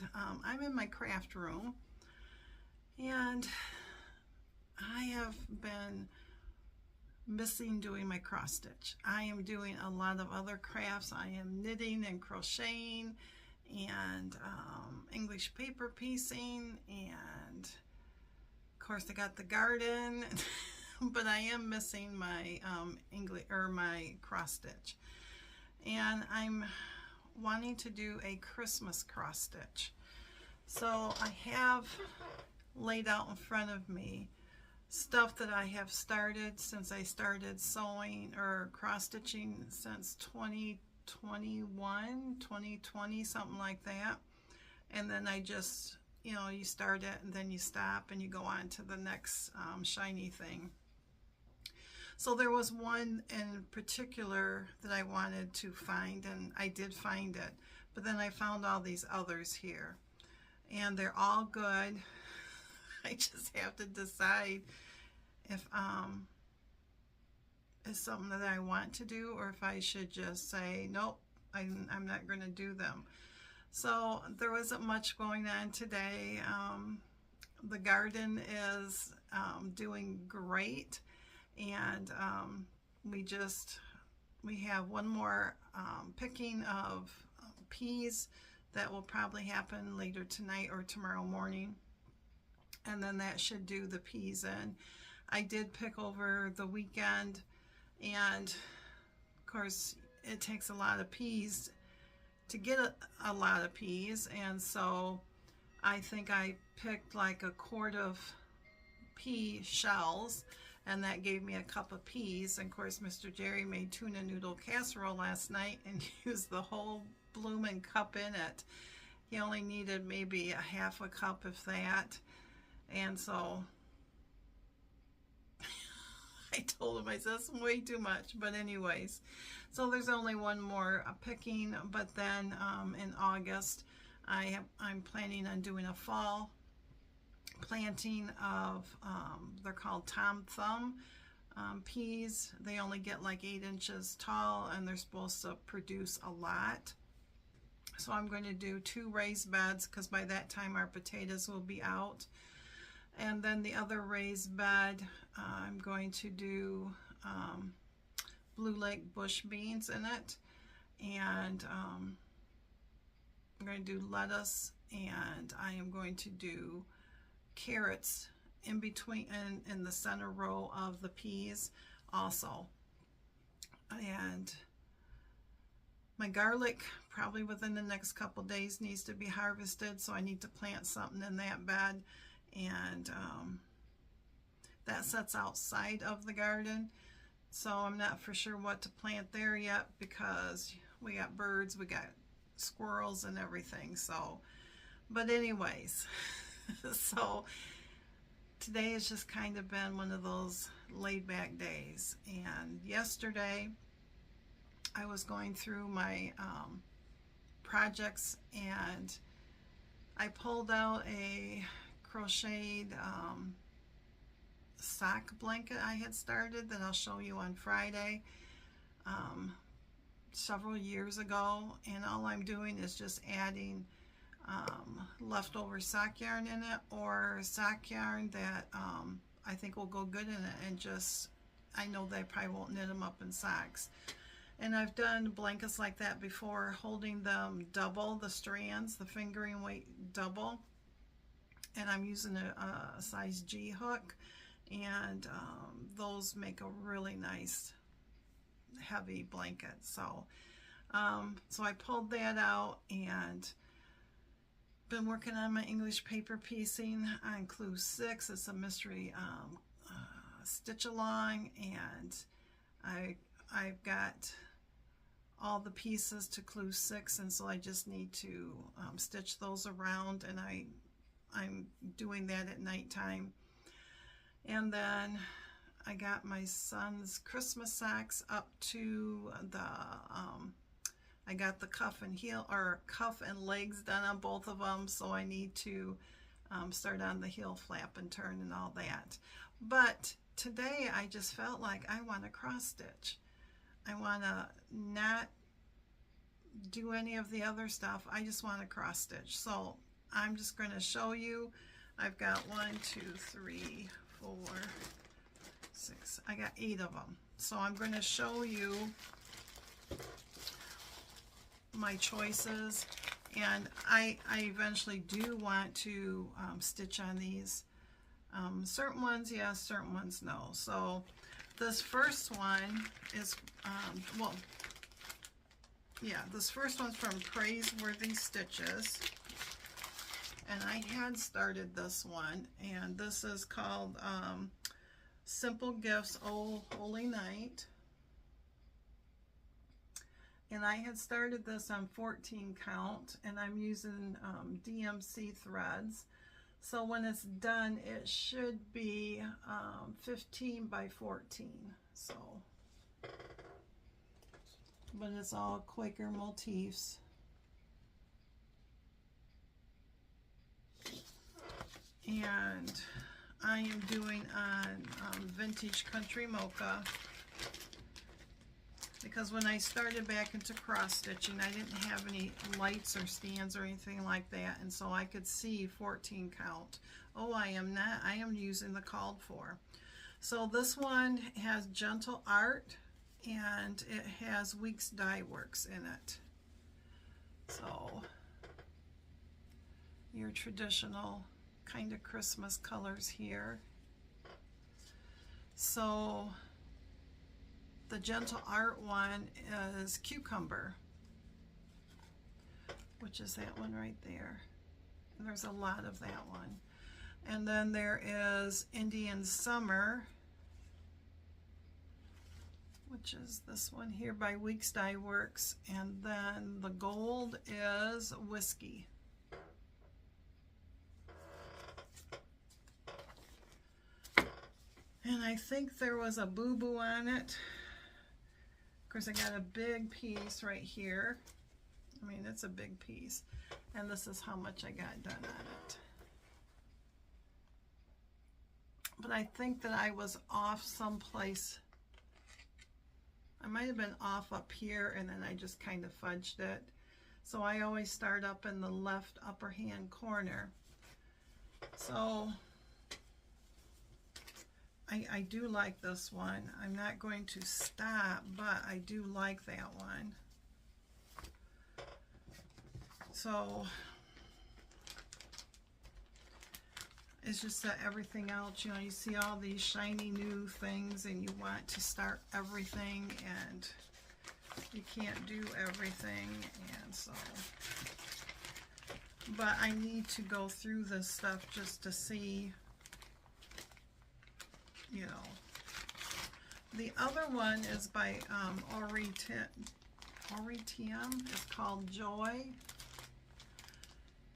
and I'm in my craft room, and I have been missing doing my cross stitch. I am doing a lot of other crafts. I am knitting and crocheting and English paper piecing, and of course I got the garden. But I am missing my English or my cross stitch, and I'm wanting to do a Christmas cross stitch. So I have laid out in front of me stuff that I have started since I started sewing or cross stitching since 2021, 2020, something like that. And then I just, you start it and then you stop and you go on to the next shiny thing. So there was one in particular that I wanted to find, and I did find it, but then I found all these others here, and they're all good. I just have to decide if it's something that I want to do, or if I should just say, nope, I'm not going to do them. So there wasn't much going on today. The garden is doing great, and we have one more picking of peas that will probably happen later tonight or tomorrow morning, and then that should do the peas in. I did pick over the weekend, and of course it takes a lot of peas to get a lot of peas, and so I think I picked like a quart of pea shells, and that gave me a cup of peas. And of course Mr. Jerry made tuna noodle casserole last night and used the whole bloomin' cup in it. He only needed maybe a half a cup, if that. And so I told him, I said, that's way too much. But anyways, so there's only one more picking, but then in August I'm planning on doing a fall planting of, they're called Tom Thumb peas. They only get like 8 inches tall, and they're supposed to produce a lot. So I'm going to do 2 raised beds, because by that time our potatoes will be out. And then the other raised bed, I'm going to do Blue Lake bush beans in it, and I'm going to do lettuce, and I am going to do carrots in between in the center row of the peas also. And my garlic probably within the next couple days needs to be harvested, so I need to plant something in that bed, and that sets outside of the garden, so I'm not for sure what to plant there yet, because we got birds, we got squirrels and everything. So but anyways, so today has just kind of been one of those laid back days. And yesterday I was going through my projects, and I pulled out a crocheted sock blanket I had started that I'll show you on Friday several years ago, and all I'm doing is just adding leftover sock yarn in it, or sock yarn that I think will go good in it, and just, I know they probably won't knit them up in socks. And I've done blankets like that before, holding them double, the strands, the fingering weight double, and I'm using a size G hook, and those make a really nice heavy blanket. So so I pulled that out, and been working on my English paper piecing on Clue 6. It's a mystery stitch along, and I've got all the pieces to Clue 6, and so I just need to stitch those around, and I'm doing that at nighttime. And then I got my son's Christmas socks up to the I got the cuff and legs done on both of them, so I need to start on the heel flap and turn and all that. But today I just felt like I want to cross stitch. I want to not do any of the other stuff. I just want to cross stitch. So I'm just going to show you. I've got 1, 2, 3, 4, 6. I got 8 of them. So I'm going to show you my choices, and I eventually do want to stitch on these. Certain ones yes, certain ones no. So this first one is, well, yeah, this first one's from Praiseworthy Stitches, and I had started this one, and this is called Simple Gifts, Oh Holy Night. And I had started this on 14 count, and I'm using DMC threads. So when it's done, it should be 15 by 14. So, but it's all Quaker motifs. And I am doing on Vintage Country Mocha, because when I started back into cross stitching, I didn't have any lights or stands or anything like that, and so I could see 14 count. Oh, I am using the called for. So this one has Gentle Art, and it has Weeks Dye Works in it. So your traditional kind of Christmas colors here. So the Gentle Art one is Cucumber, which is that one right there. And there's a lot of that one. And then there is Indian Summer, which is this one here by Weeks Dye Works. And then the gold is Whiskey. And I think there was a Boo Boo on it. Of course, I got a big piece right here. I mean, it's a big piece. And this is how much I got done on it. But I think that I was off someplace. I might have been off up here, and then I just kind of fudged it. So I always start up in the left upper hand corner. So I do like this one. I'm not going to stop, but I do like that one. So it's just that everything else, you know, you see all these shiny new things and you want to start everything, and you can't do everything, and so, but I need to go through this stuff just to see, you know. The other one is by Oritium. It's called Joy.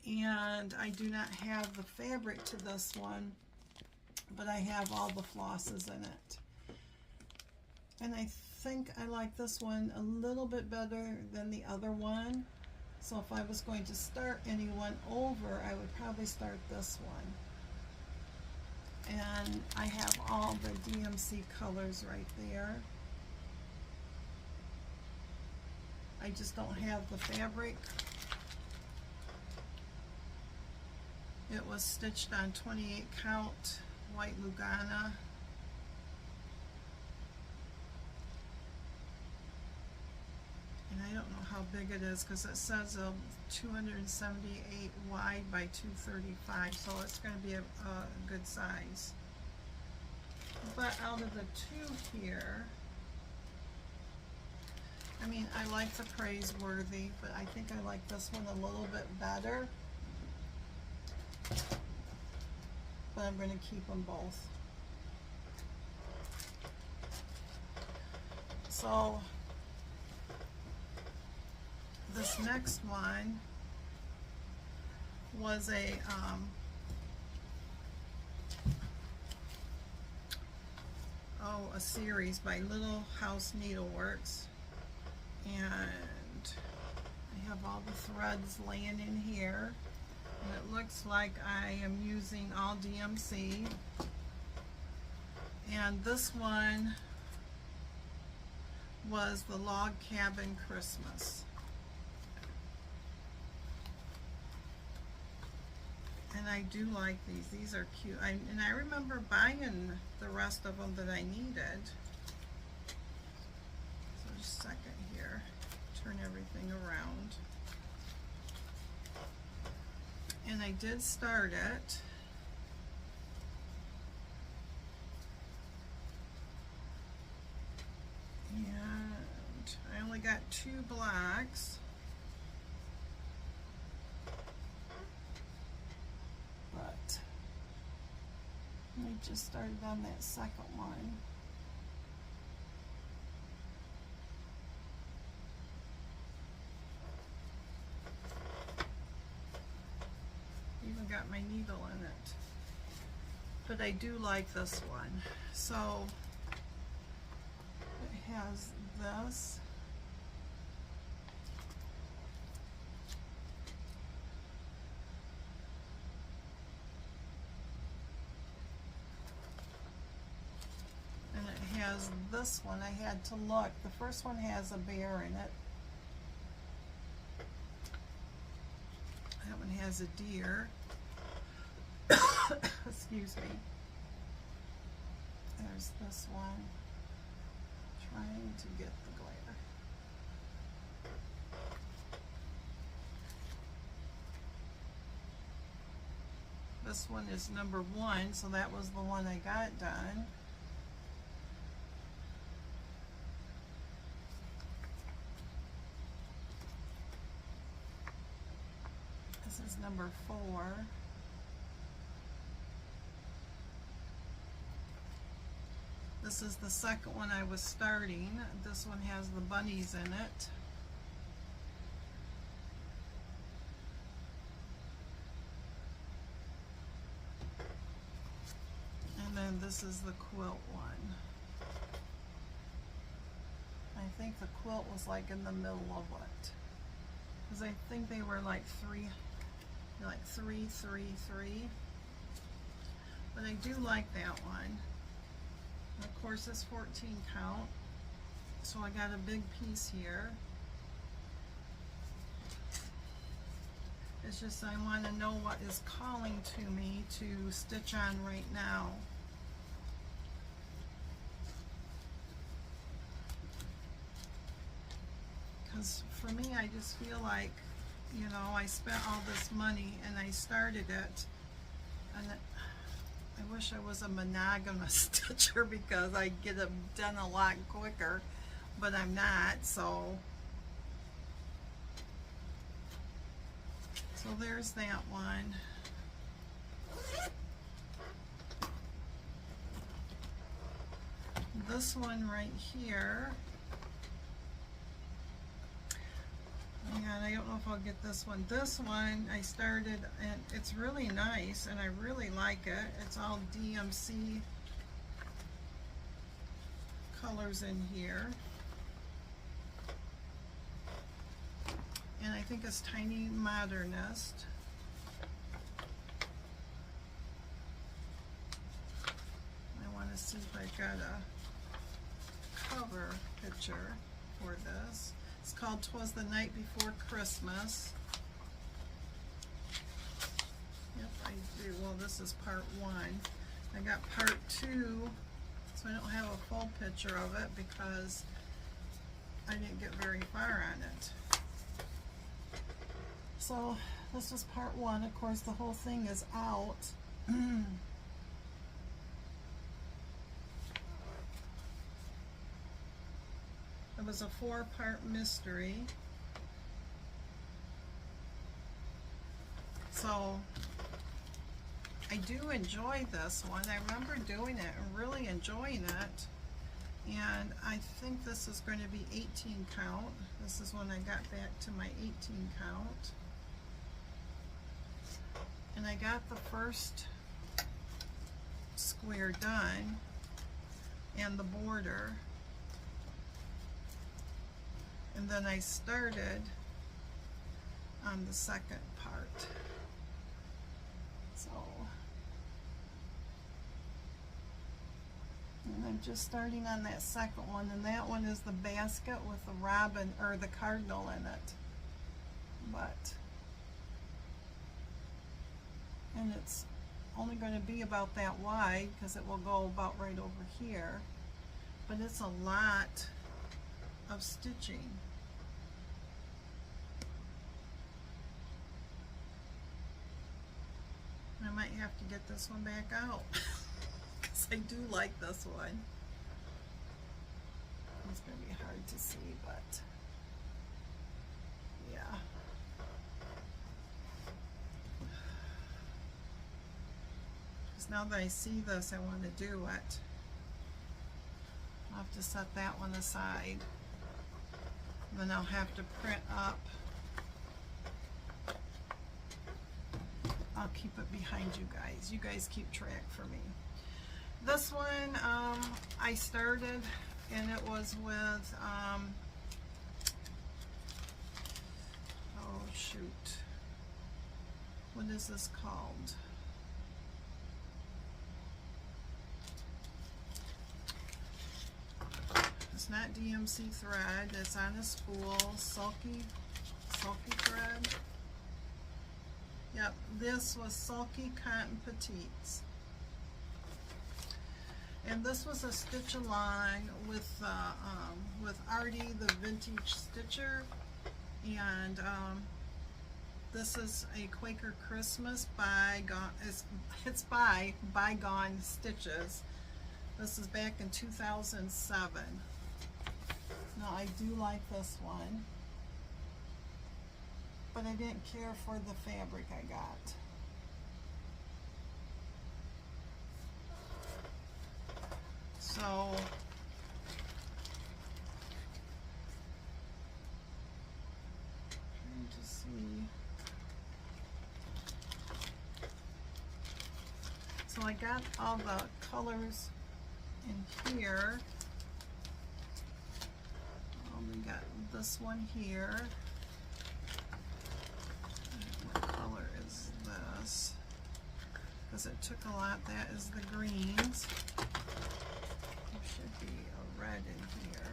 And I do not have the fabric to this one, but I have all the flosses in it. And I think I like this one a little bit better than the other one. So if I was going to start anyone over, I would probably start this one. And I have all the DMC colors right there. I just don't have the fabric. It was stitched on 28 count white Lugana. And I don't know how big it is, because it says 278 wide by 235, so it's going to be a good size. But out of the two here, I mean, I like the Praiseworthy, but I think I like this one a little bit better. But I'm going to keep them both. So this next one was a series by Little House Needleworks, and I have all the threads laying in here, and it looks like I am using all DMC. And this one was the Log Cabin Christmas. And I do like these. These are cute. And I remember buying the rest of them that I needed. So just a second here. Turn everything around. And I did start it. And I only got 2 blocks. But I just started on that second one. Even got my needle in it. But I do like this one. So it has this. And it has this one. I had to look. The first one has a bear in it. That one has a deer. Excuse me. There's this one. Trying to get the glare. This one is number 1, so that was the one I got done. This is number 4. This is the second one I was starting. This one has the bunnies in it. And then this is the quilt one. I think the quilt was like in the middle of it. Because I think they were like 3, 3, 3, 3. But I do like that one. Of course, it's 14 count, so I got a big piece here. It's just I want to know what is calling to me to stitch on right now. Because for me, I just feel like, you know, I spent all this money and I started it, and I wish I was a monogamous stitcher because I'd get them done a lot quicker, but I'm not, so there's that one. This one right here, and I don't know if I'll get this one. This one I started, and it's really nice, and I really like it. It's all DMC colors in here. And I think it's Tiny Modernist. I want to see if I got a cover picture for this. It's called 'Twas the Night Before Christmas. Yep, I do. Well, this is part 1. I got part 2, so I don't have a full picture of it because I didn't get very far on it. So this is part 1. Of course, the whole thing is out. It was a 4-part mystery. So I do enjoy this one. I remember doing it and really enjoying it. And I think this is going to be 18 count. This is when I got back to my 18 count. And I got the first square done and the border. And then I started on the second part. So, and I'm just starting on that second one, and that one is the basket with the robin or the cardinal in it. But and it's only going to be about that wide because it will go about right over here, but it's a lot of stitching. I might have to get this one back out because I do like this one. It's going to be hard to see, but yeah. Because now that I see this, I want to do it. I'll have to set that one aside. Then I'll have to print up. I'll keep it behind you guys. You guys keep track for me. This one I started, and it was with, oh shoot, what is this called? It's not DMC thread, it's on a spool, sulky thread. Yep, this was Sulky Cotton Petites. And this was a stitch along with Artie, the vintage stitcher. And this is a Quaker Christmas bygone. It's by Bygone Stitches. This is back in 2007. Now I do like this one, but I didn't care for the fabric I got. So trying to see. So I got all the colors in here. We got this one here. What color is this? Because it took a lot. That is the greens. There should be a red in here.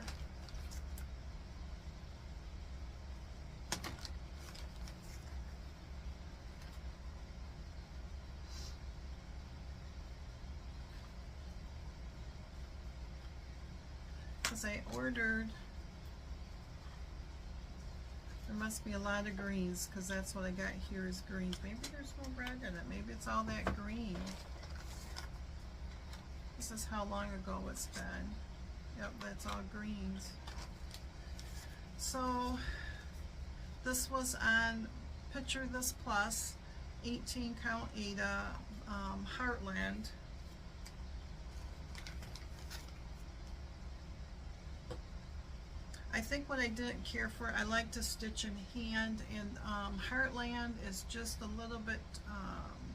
Because I ordered, there must be a lot of greens because that's what I got here is greens. Maybe there's no red in it. Maybe it's all that green. This is how long ago it's been. Yep, that's all greens. So this was on Picture This Plus, 18 count Aida, Heartland. I think what I didn't care for, I like to stitch in hand, and Heartland is just a little bit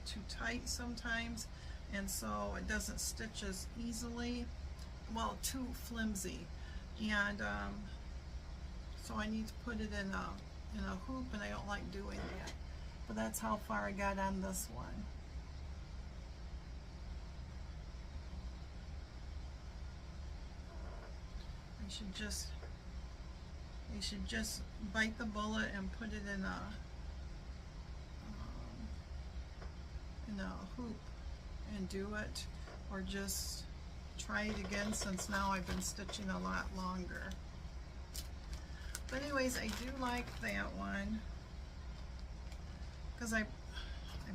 too tight sometimes, and so it doesn't stitch as easily, well, too flimsy, and so I need to put it in a hoop, and I don't like doing that. But that's how far I got on this one. You should just bite the bullet and put it in a hoop and do it, or just try it again, since now I've been stitching a lot longer. But anyways, I do like that one because I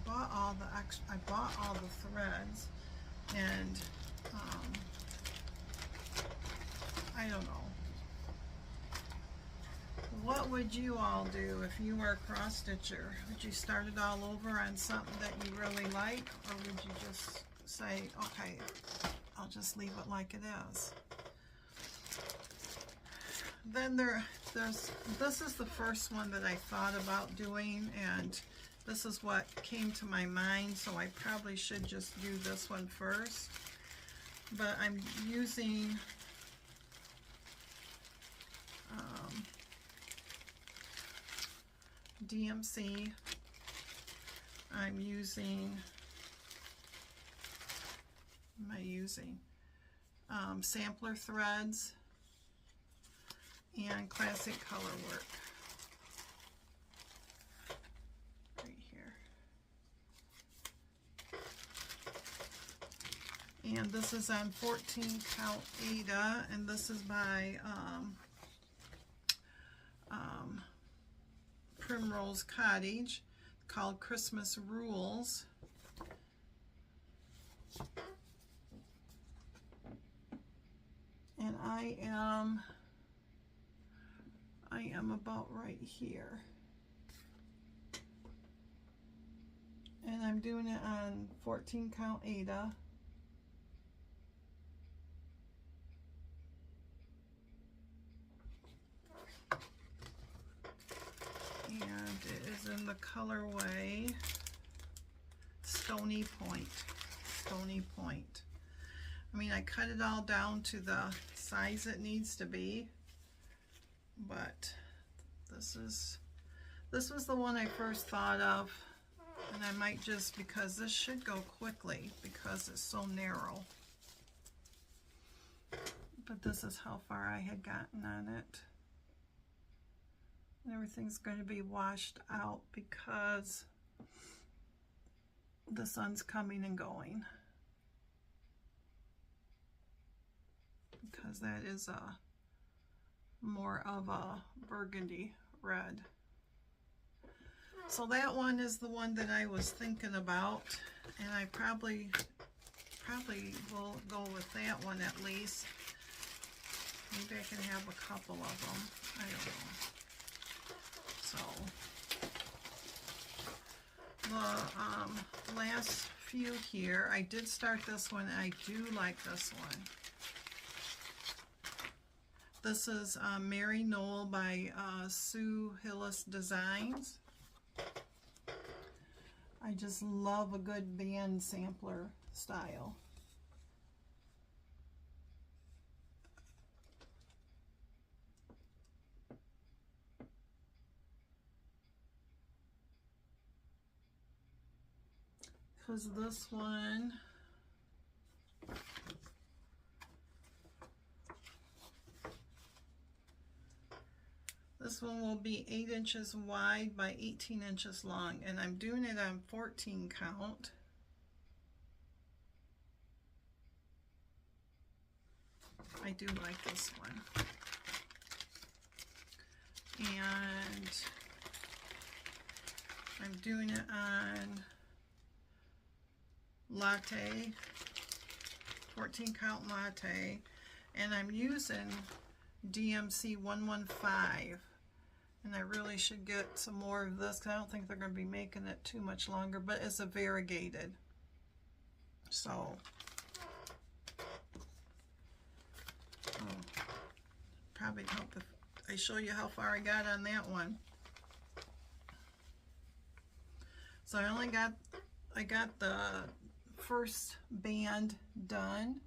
bought all the threads, and I don't know. What would you all do if you were a cross stitcher? Would you start it all over on something that you really like, or would you just say, okay, I'll just leave it like it is? Then this is the first one that I thought about doing, and this is what came to my mind, so I probably should just do this one first. But I'm using DMC. I'm using, what am I using? Sampler threads and classic color work right here. And this is on 14 count Aida, and this is by Primrose Cottage, called Christmas Rules. And I am about right here. And I'm doing it on 14 count Aida. And it is in the colorway Stony Point. Stony Point. I mean, I cut it all down to the size it needs to be, but this was the one I first thought of, and I might just, because this should go quickly because it's so narrow. But this is how far I had gotten on it. And everything's going to be washed out because the sun's coming and going. Because that is more of a burgundy red. So that one is the one that I was thinking about, and I probably will go with that one at least. Maybe I can have a couple of them. I don't know. So the last few here, I did start this one. I do like this one. This is Mary Knoll by Sue Hillis Designs. I just love a good band sampler style. Because this one, will be 8 inches wide by 18 inches long, and I'm doing it on 14 count. I do like this one. And I'm doing it on latte, 14 count latte, and I'm using DMC 115, and I really should get some more of this because I don't think they're going to be making it too much longer, but it's a variegated, so probably help if I show you how far I got on that one. So I got the first band done.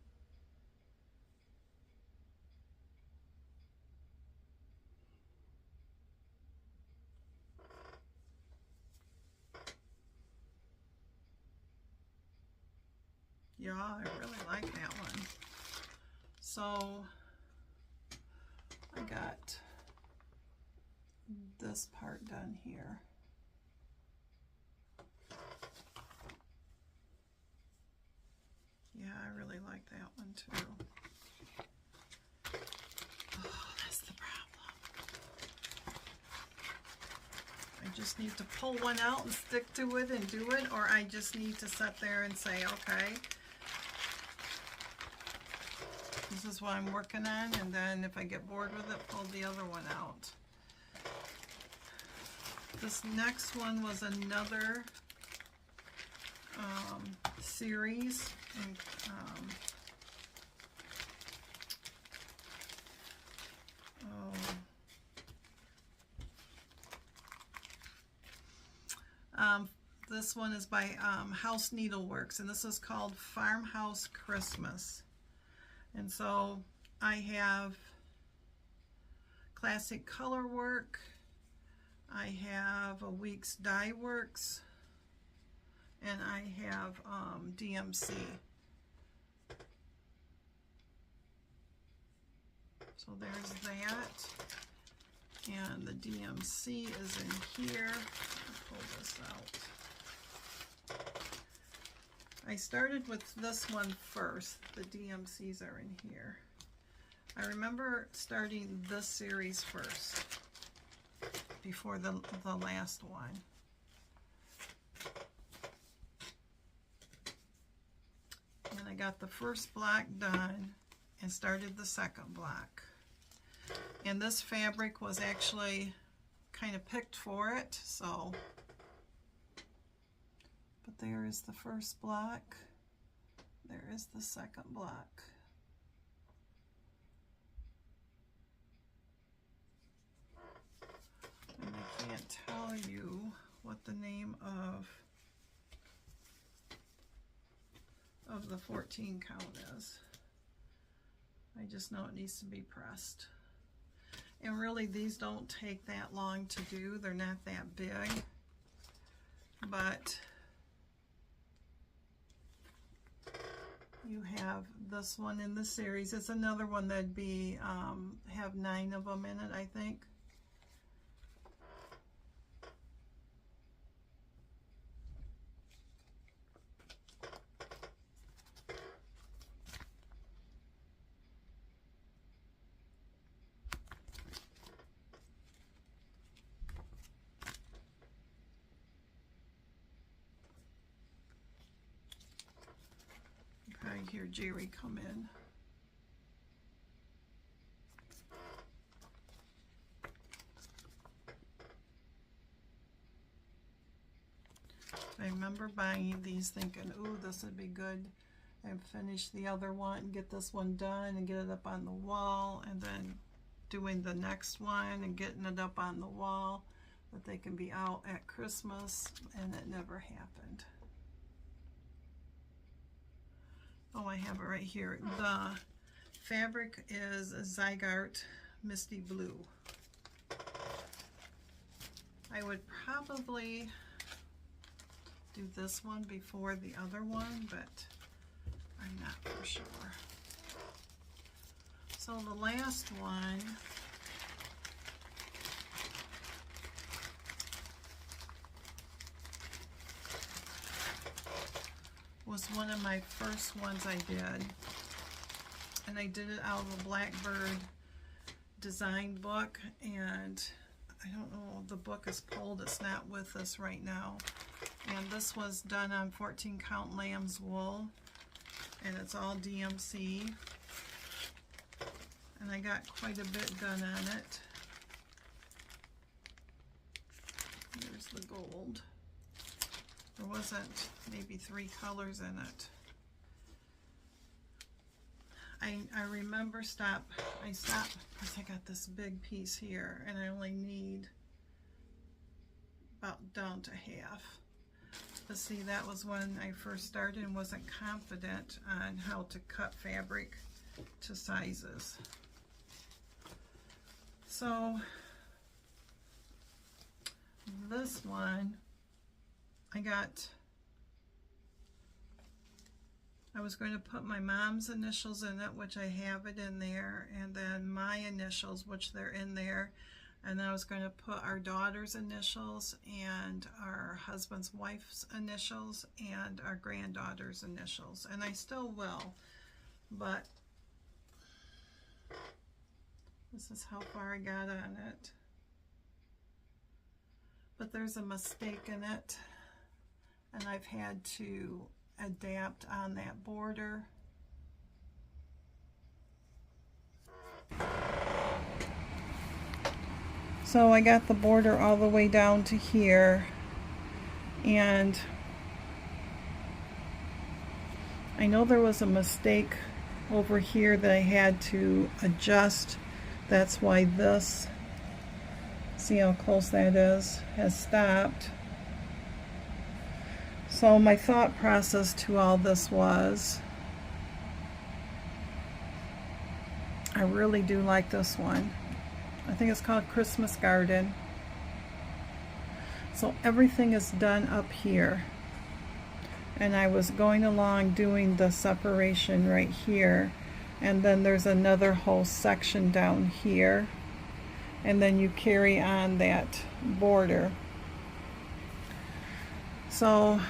Yeah, I really like that one. So I got this part done here. Yeah, I really like that one too. Oh, that's the problem. I just need to pull one out and stick to it and do it, or I just need to sit there and say, okay, this is what I'm working on, and then if I get bored with it, pull the other one out. This next one was another series. And, this one is by House Needleworks, and this is called Farmhouse Christmas. And so I have Classic Color Work, I have A Week's Dye Works, and I have DMC. So there's that, and the DMC is in here. I'll pull this out. I started with this one first. The DMCs are in here. I remember starting this series first before the last one. And I got the first block done and started the second block. And this fabric was actually kind of picked for it, so. But there is the first block. There is the second block. And I can't tell you what the name of the 14 count is. I just know it needs to be pressed. And really these don't take that long to do. They're not that big. But you have this one in the series. It's another one that'd be, have 9 of them in it, I think. I hear Jerry come in. I remember buying these thinking, ooh, this would be good, and finish the other one and get this one done and get it up on the wall, and then doing the next one and getting it up on the wall that they can be out at Christmas, and it never happened. Oh, I have it right here. The fabric is Zygarde Misty Blue. I would probably do this one before the other one, but I'm not for sure. So the last one was one of my first ones I did, and I did it out of a Blackbird design book, and I don't know, the book is pulled, it's not with us right now, and this was done on 14 count lamb's wool, and it's all DMC, and I got quite a bit done on it. Here's the gold. There wasn't maybe 3 colors in it. I remember I stopped because I got this big piece here and I only need about down to half. But see, that was when I first started and wasn't confident on how to cut fabric to sizes. So this one I was going to put my mom's initials in it, which I have it in there, and then my initials, which they're in there, and then I was going to put our daughter's initials and our husband's wife's initials and our granddaughter's initials, and I still will, but this is how far I got on it. But there's a mistake in it, and I've had to adapt on that border. So I got the border all the way down to here, and I know there was a mistake over here that I had to adjust. That's why this, see how close that is, has stopped. So my thought process to all this was, I really do like this one. I think it's called Christmas Garden. So everything is done up here. And I was going along doing the separation right here. And then there's another whole section down here. And then you carry on that border. So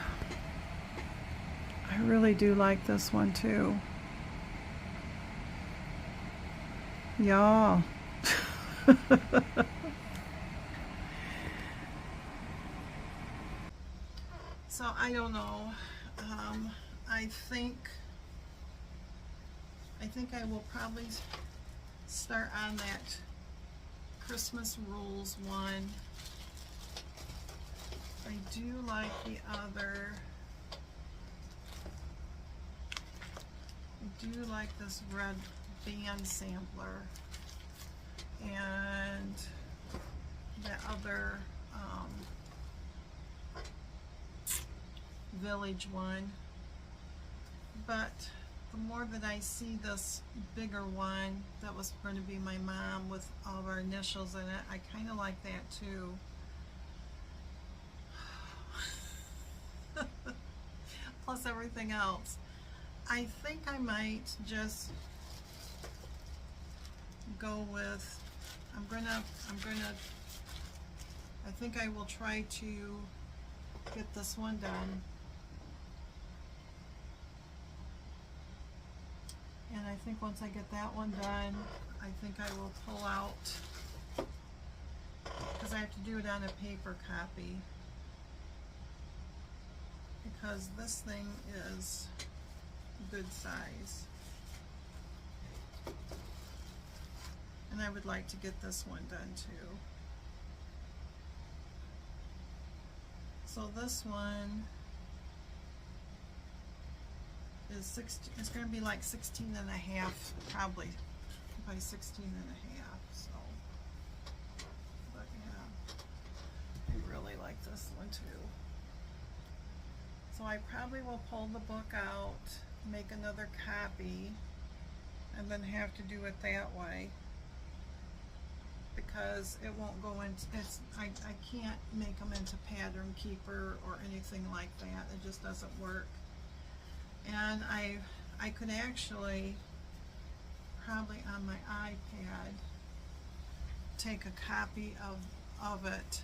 I I really do like this one too. Yeah. So I don't know. I think I will probably start on that Christmas rules one. I do like the other. I do like this red band sampler and the other village one, but the more that I see this bigger one that was going to be my mom with all of our initials in it, I kind of like that too. Plus everything else. I think I might just go with, I think I will try to get this one done. And I think once I get that one done, I think I will pull out, because I have to do it on a paper copy, because this thing is good size. And I would like to get this one done too. So this one is 16, it's going to be like 16 and a half, probably 16 and a half, so, but yeah, I really like this one too. So I probably will pull the book out, make another copy, and then have to do it that way, because it won't go into, I can't make them into Pattern Keeper or anything like that. It just doesn't work. And I could actually probably on my iPad take a copy of it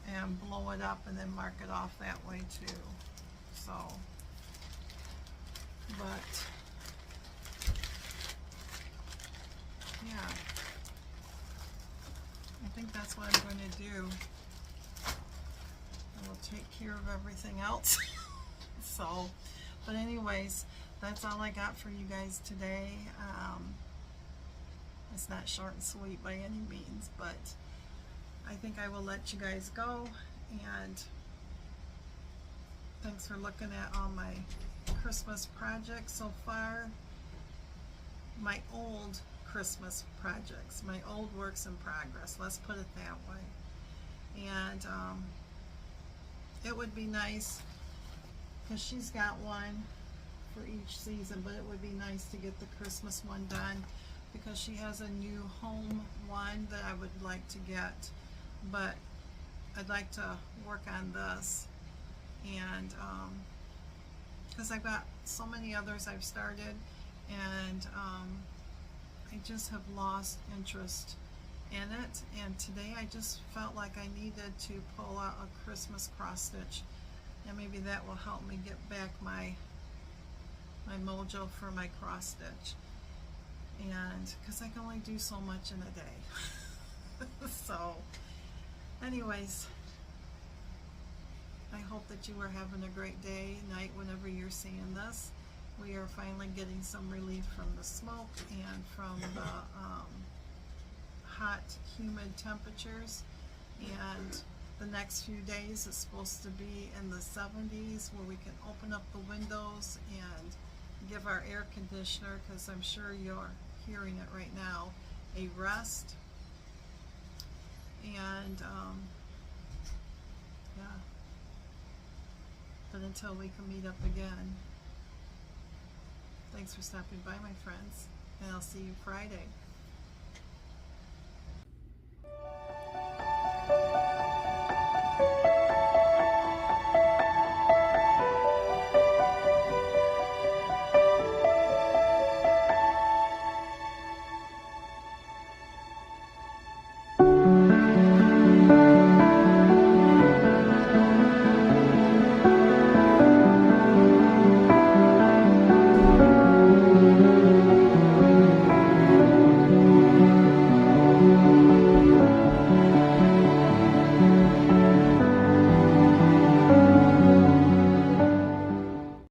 and blow it up and then mark it off that way too. So, but yeah, I think that's what I'm going to do. I will take care of everything else. So, but anyways, that's all I got for you guys today. It's not short and sweet by any means, but I think I will let you guys go, and thanks for looking at all my Christmas projects so far. My old Christmas projects, my old works in progress, let's put it that way. And it would be nice, because she's got one for each season, but it would be nice to get the Christmas one done, because she has a new home one that I would like to get, but I'd like to work on this, and because I've got so many others I've started, and I just have lost interest in it. And today I just felt like I needed to pull out a Christmas cross stitch, and maybe that will help me get back my mojo for my cross stitch. And because I can only do so much in a day. So anyways, I hope that you are having a great day, night, whenever you're seeing this. We are finally getting some relief from the smoke and from the hot, humid temperatures. And the next few days is supposed to be in the 70s, where we can open up the windows and give our air conditioner, because I'm sure you're hearing it right now, a rest. And yeah, but until we can meet up again, thanks for stopping by, my friends, and I'll see you Friday.